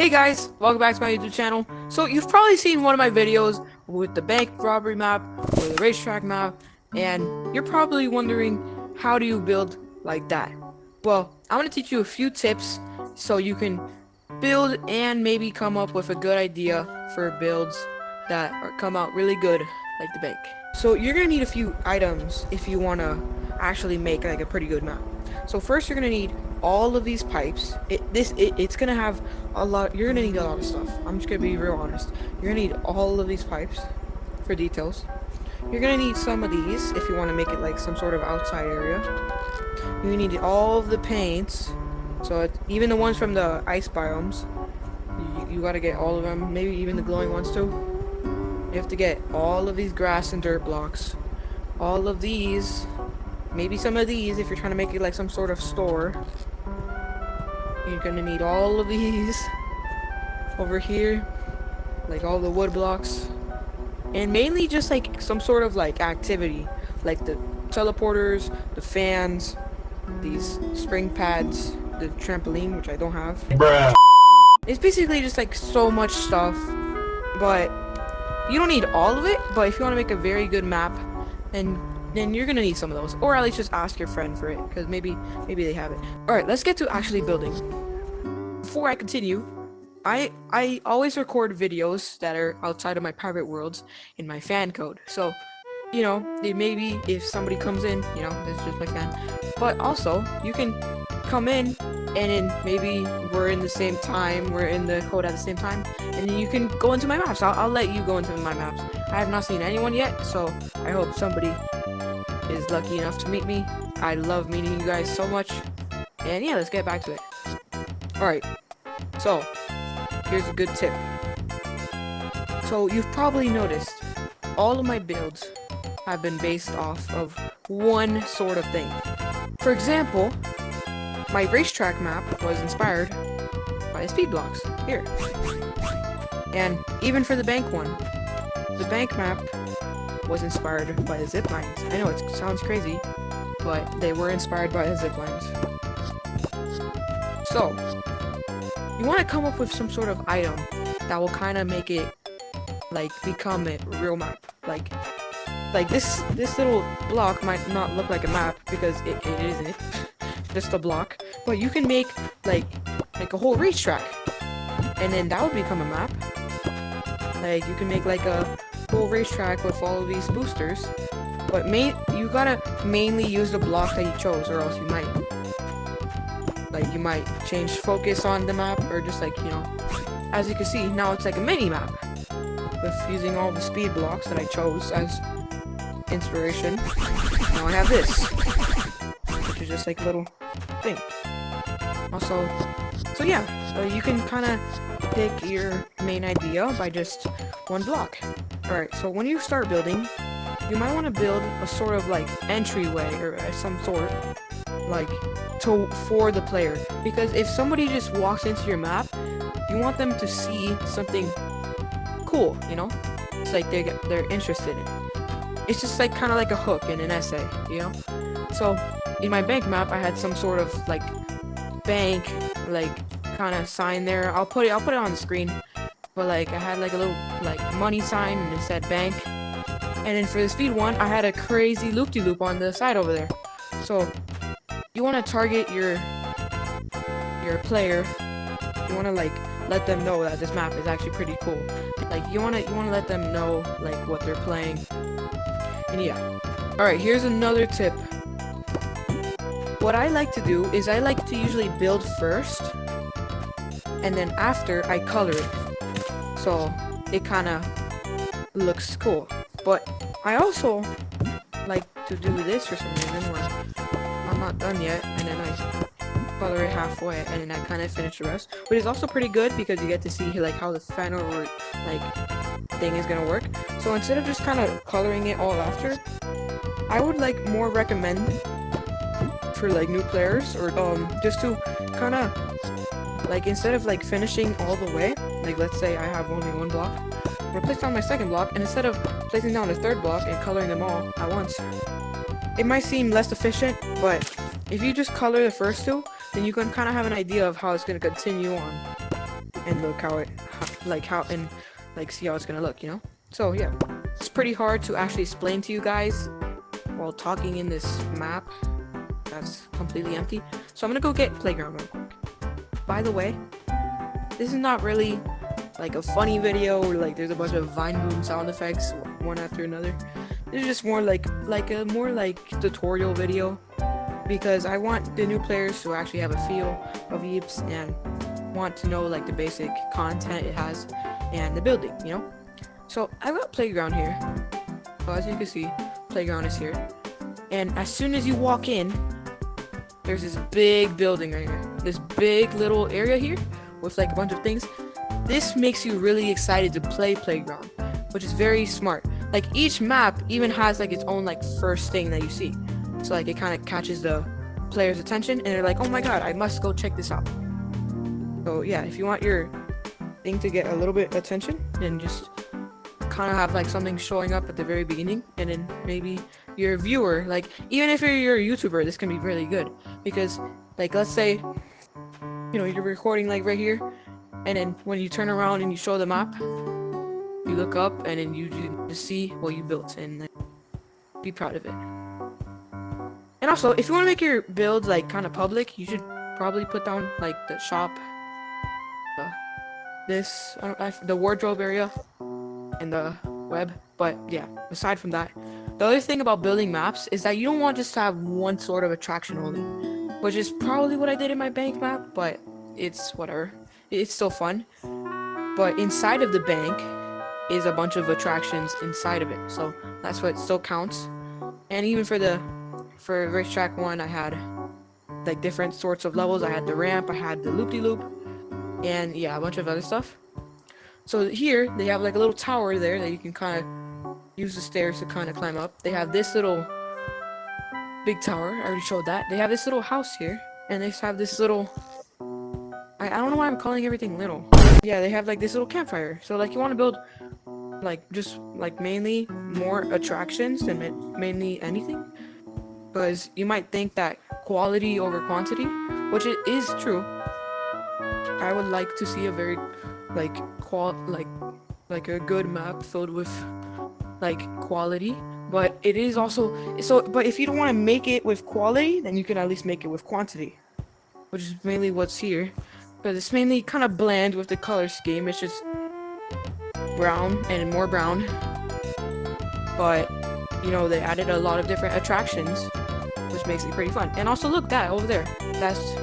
Hey guys, welcome back to my YouTube channel. So you've probably seen one of my videos with the bank robbery map or the racetrack map, and you're probably wondering, how do you build like that? Well, I'm going to teach you a few tips so you can build and maybe come up with a good idea for builds that come out really good like the bank. So you're going to need a few items if you want to actually make like a pretty good map. So first you're going to need all of these pipes. It's gonna have a lot. You're gonna need a lot of stuff. I'm just gonna be real honest. You're gonna need all of these pipes for details. You're gonna need some of these if you want to make it like some sort of outside area. You need all of the paints, so even the ones from the ice biomes. You gotta get all of them. Maybe even the glowing ones too. You have to get all of these grass and dirt blocks. All of these. Maybe some of these if you're trying to make it like some sort of store. You're gonna need all of these over here, like all the wood blocks, and mainly just like some sort of like activity, like the teleporters, the fans, these spring pads, the trampoline, which I don't have. Bruh. It's basically just like so much stuff, but you don't need all of it. But if you want to make a very good map, then you're gonna need some of those, or at least just ask your friend for it, because maybe they have it. All right, let's get to actually building. Before I continue, I always record videos that are outside of my private worlds in my fan code. So, you know, maybe if somebody comes in, you know, that's just my fan. But also, you can come in and then maybe we're in the same time, we're in the code at the same time, and then you can go into my maps. I'll let you go into my maps. I have not seen anyone yet, so I hope somebody is lucky enough to meet me. I love meeting you guys so much. And yeah, let's get back to it. Alright, so here's a good tip. So you've probably noticed all of my builds have been based off of one sort of thing. For example, my racetrack map was inspired by the speed blocks here. And even for the bank one, the bank map was inspired by the zip lines. I know it sounds crazy, but they were inspired by the zip lines. So, you want to come up with some sort of item that will kind of make it like become a real map. Like this little block might not look like a map because it isn't just a block, but you can make like a whole racetrack, and then that would become a map. Like you can make like a whole racetrack with all of these boosters, but you gotta mainly use the block that you chose, or else you might change focus on the map, or just like, you know, as you can see now it's like a mini map with using all the speed blocks that I chose as inspiration. Now I have this, which is just like a little thing. Also, so yeah, so you can kind of pick your main idea by just one block. Alright, so when you start building, you might want to build a sort of like entryway or some sort like for the player, because if somebody just walks into your map, you want them to see something cool, you know? It's like they're interested in it. It's just like kind of like a hook in an essay, you know? So in my bank map, I had some sort of like bank like kind of sign there. I'll put it on the screen. But like I had like a little like money sign and it said bank. And then for the speed one, I had a crazy loop-de-loop on the side over there. So you want to target your player. You want to like let them know that this map is actually pretty cool. Like you want to let them know like what they're playing. And yeah. All right, here's another tip. What I like to do is I like to usually build first, and then after I color it, so it kind of looks cool. But I also like to do this for some reason where I'm not done yet, and then I color it halfway, and then I kind of finish the rest, which is also pretty good because you get to see like how the final like thing is gonna work. So instead of just kind of coloring it all after, I would like more recommend for like new players, or just to kind of like, instead of like finishing all the way, like let's say I have only one block, I'm gonna place down my second block, and instead of placing down the third block and coloring them all at once, it might seem less efficient, but if you just color the first two, then you can kind of have an idea of how it's going to continue on. and look how see how it's gonna look, you know? So yeah, it's pretty hard to actually explain to you guys while talking in this map that's completely empty. So I'm gonna go get playground real quick. By the way, this is not really like a funny video or like there's a bunch of Vine Boom sound effects one after another. This is just more like a tutorial video, because I want the new players to actually have a feel of Yeeps and want to know like the basic content it has and the building, you know? So I got playground here. So as you can see, playground is here. And as soon as you walk in, there's this big building right here. This big little area here with like a bunch of things. This makes you really excited to play playground, which is very smart. Like each map even has like its own like first thing that you see. So like it kind of catches the player's attention and they're like, oh my god, I must go check this out. So yeah, if you want your thing to get a little bit attention, then just kind of have like something showing up at the very beginning, and then maybe your viewer, like even if you're a YouTuber, this can be really good, because like let's say, you know, you're recording like right here, and then when you turn around and you show the map, you look up and then you just see what you built and like, be proud of it. And also, if you want to make your build like kind of public, you should probably put down like the shop, the wardrobe area, and the web. But yeah, aside from that, the other thing about building maps is that you don't want just to have one sort of attraction only, which is probably what I did in my bank map, but it's whatever. It's still fun. But inside of the bank is a bunch of attractions inside of it, so that's what still counts. And even for Racetrack 1, I had like different sorts of levels. I had the ramp, I had the loop-de-loop, and yeah, a bunch of other stuff. So here they have like a little tower there that you can kind of use the stairs to kind of climb up. They have this little big tower, I already showed that. They have this little house here, and they have this little, I don't know why I'm calling everything little. Yeah, they have like this little campfire. So like you want to build like just like mainly more attractions than mainly anything, because you might think that quality over quantity, which it is true. I would like to see a very like a good map filled with like quality, but it is also so. But if you don't want to make it with quality, then you can at least make it with quantity, which is mainly what's here. But it's mainly kind of bland with the color scheme. It's just brown and more brown. But you know, they added a lot of different attractions, which makes it pretty fun. And also look, that over there, that's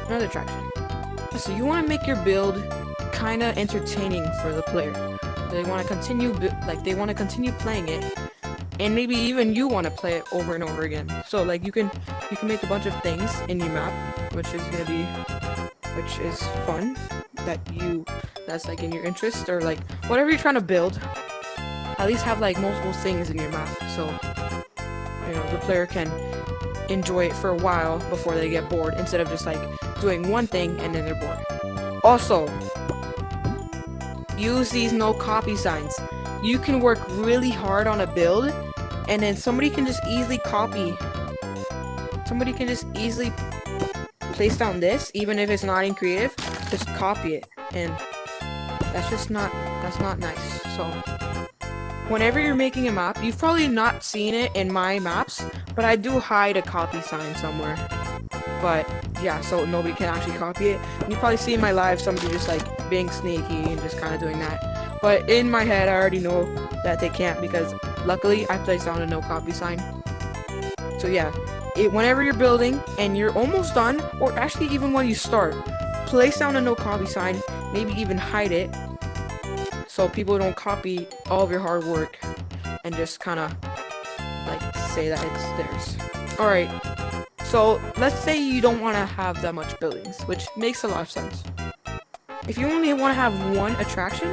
another attraction. So you want to make your build kind of entertaining for the player. They want to continue playing it, and maybe even you want to play it over and over again. So like you can make a bunch of things in your map, which is fun, that's like in your interest, or like whatever you're trying to build. At least have like multiple things in your map, so you know the player can enjoy it for a while before they get bored, instead of just like doing one thing and then they're bored. Also, use these no copy signs. You can work really hard on a build, and then somebody can just easily place down this, even if it's not in creative, just copy it, and that's not nice. So whenever you're making a map, you've probably not seen it in my maps, but I do hide a copy sign somewhere. But yeah, so nobody can actually copy it. And you probably see in my live somebody just like being sneaky and just kind of doing that. But in my head, I already know that they can't, because luckily I placed down a no copy sign. So yeah, whenever you're building and you're almost done, or actually even when you start, place down a no copy sign, maybe even hide it, so people don't copy all of your hard work and just kind of like say that it's theirs. Alright, so let's say you don't want to have that much buildings, which makes a lot of sense. If you only want to have one attraction,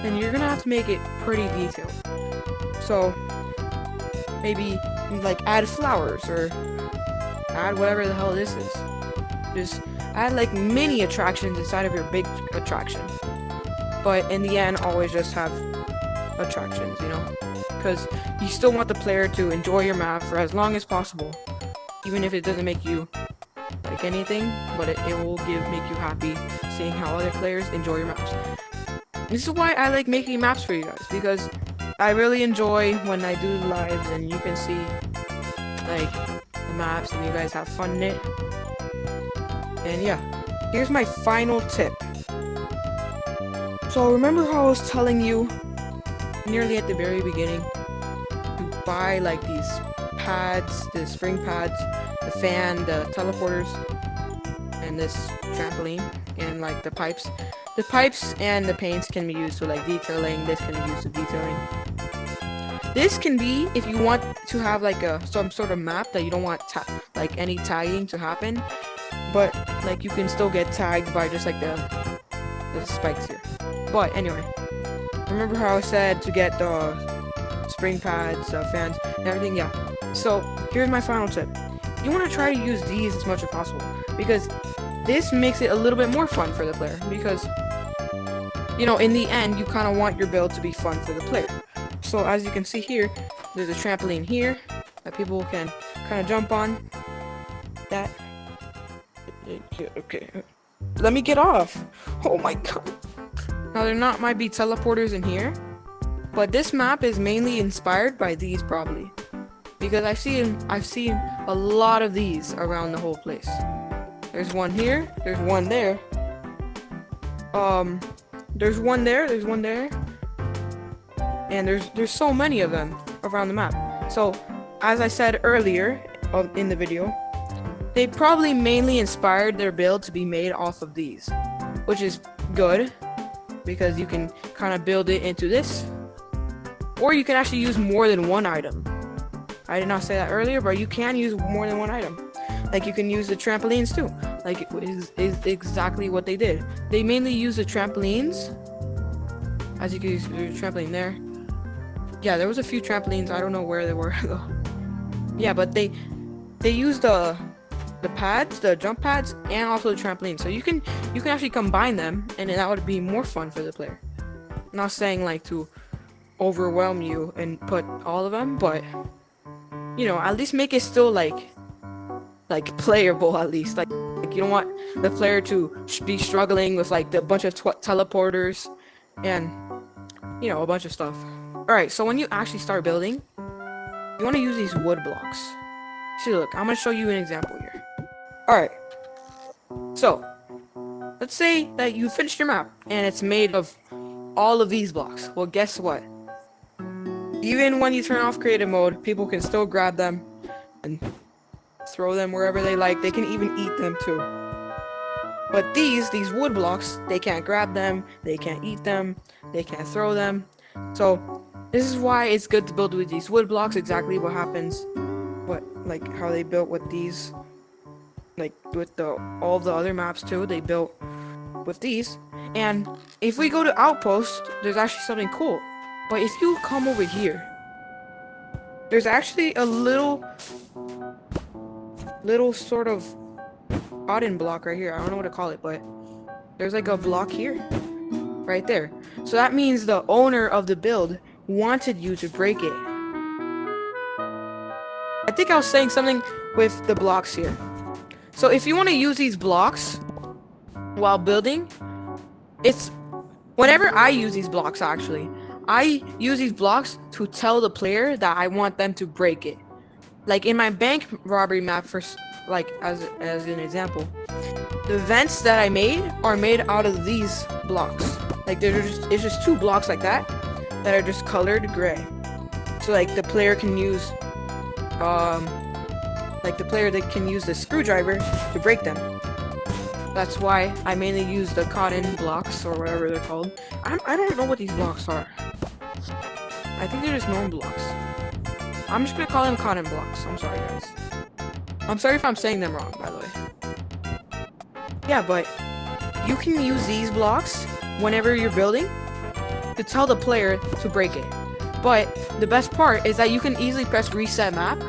then you're gonna have to make it pretty detailed. So maybe like add flowers, or add whatever the hell this is. Just add like mini attractions inside of your big attraction. But in the end, always just have attractions, you know? Because you still want the player to enjoy your map for as long as possible. Even if it doesn't make you like anything, but it will make you happy seeing how other players enjoy your maps. This is why I like making maps for you guys, because I really enjoy when I do lives and you can see like the maps and you guys have fun in it. And yeah, here's my final tip. So remember how I was telling you nearly at the very beginning to buy like these pads, the spring pads, the fan, the teleporters, and this trampoline, and like the pipes. The pipes and the paints can be used for like detailing. This can be used for detailing. This can be if you want to have like some sort of map that you don't want like any tagging to happen, but like you can still get tagged by just like the spikes here. But anyway, remember how I said to get the spring pads, fans, and everything? Yeah. So here's my final tip. You want to try to use these as much as possible, because this makes it a little bit more fun for the player, because you know, in the end, you kind of want your build to be fun for the player. So as you can see here, there's a trampoline here that people can kind of jump on. That. Okay. Let me get off. Oh my god. Now there might be teleporters in here, but this map is mainly inspired by these probably, because I've seen a lot of these around the whole place. There's one here. There's one there. There's one there. There's one there. And there's so many of them around the map. So, as I said earlier in the video, they probably mainly inspired their build to be made off of these, which is good because you can kind of build it into this, or you can actually use more than one item. I did not say that earlier, but you can use more than one item. Like you can use the trampolines too. Like it is exactly what they did. They mainly use the trampolines. As you can use the trampoline there. Yeah, there was a few trampolines. I don't know where they were though. Yeah, but they used the pads, the jump pads, and also the trampoline. So you can actually combine them, and that would be more fun for the player. I'm not saying like to overwhelm you and put all of them, but you know, at least make it still like playable at least. Like you don't want the player to be struggling with like the bunch of teleporters and you know, a bunch of stuff. Alright, so when you actually start building, you want to use these wood blocks. See, look, I'm going to show you an example here. Alright, so let's say that you finished your map and it's made of all of these blocks. Well, guess what? Even when you turn off creative mode, people can still grab them and throw them wherever they like. They can even eat them too. But these wood blocks, they can't grab them, they can't eat them, they can't throw them. So this is why it's good to build with these wood blocks. Exactly what happens, like how they built with these, like with all the other maps too. They built with these. And if we go to Outpost, there's actually something cool. But if you come over here, there's actually a little sort of Odin block right here. I don't know what to call it, but there's like a block here, right there. So that means the owner of the build wanted you to break it. I think I was saying something with the blocks here. So if you want to use these blocks while building, it's whenever I use these blocks, actually, I use these blocks to tell the player that I want them to break it. Like in my bank robbery map, like as an example, the vents that I made are made out of these blocks. Like it's just two blocks like that are just colored gray. So like the player can use the screwdriver to break them. That's why I mainly use the cotton blocks or whatever they're called. I don't know what these blocks are. I think they're just normal blocks. I'm just gonna call them cotton blocks. I'm sorry, guys. I'm sorry if I'm saying them wrong, by the way. Yeah, but you can use these blocks whenever you're building to tell the player to break it. But the best part is that you can easily press reset map,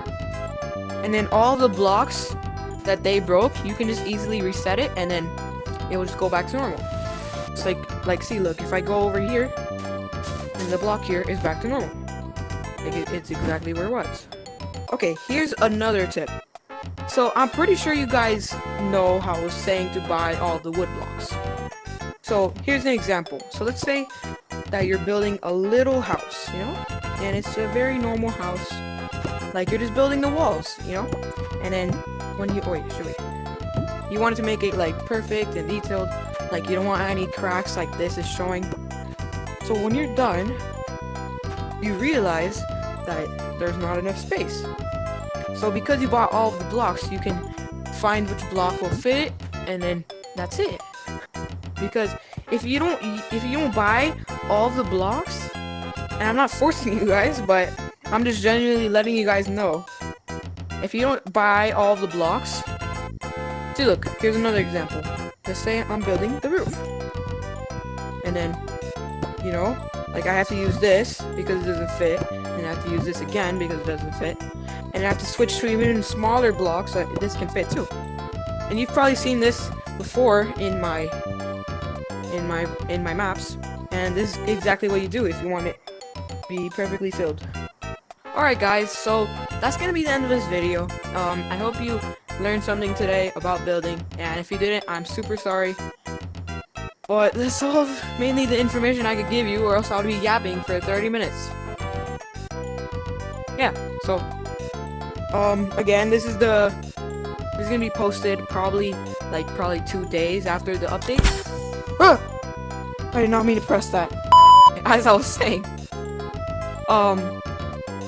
and then all the blocks that they broke, you can just easily reset it, and then it will just go back to normal. It's like see, look, if I go over here, and the block here is back to normal. Like it's exactly where it was. Okay, here's another tip. So I'm pretty sure you guys know how I was saying to buy all the wood blocks. So here's an example. So let's say that you're building a little house, and it's a very normal house. Like you're just building the walls, and then when you you wanted to make it like perfect and detailed, like you don't want any cracks like this is showing. So when you're done, you realize that there's not enough space. So because you bought all of the blocks, you can find which block will fit it, and then that's it. Because if you don't buy all of the blocks, and I'm not forcing you guys, but I'm just genuinely letting you guys know. If you don't buy all of the blocks, see, look, here's another example. Let's say I'm building the roof, and then, like I have to use this because it doesn't fit, and I have to use this again because it doesn't fit, and I have to switch to even smaller blocks so this can fit too. And you've probably seen this before in my maps, and this is exactly what you do if you want it to be perfectly filled. Alright guys, so that's gonna be the end of this video. I hope you learned something today about building, and if you didn't, I'm super sorry. But that's all mainly the information I could give you, or else I'll be yapping for 30 minutes. Yeah, so again, this is gonna be posted probably 2 days after the update. Ah! I did not mean to press that. As I was saying.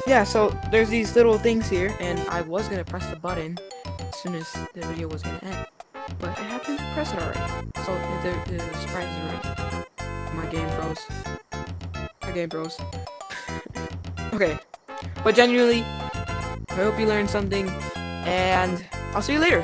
Yeah, so there's these little things here, and I was gonna press the button as soon as the video was gonna end, but I happened to press it already. So the surprise is already. My game froze. My game froze. Okay, but genuinely, I hope you learned something, and I'll see you later.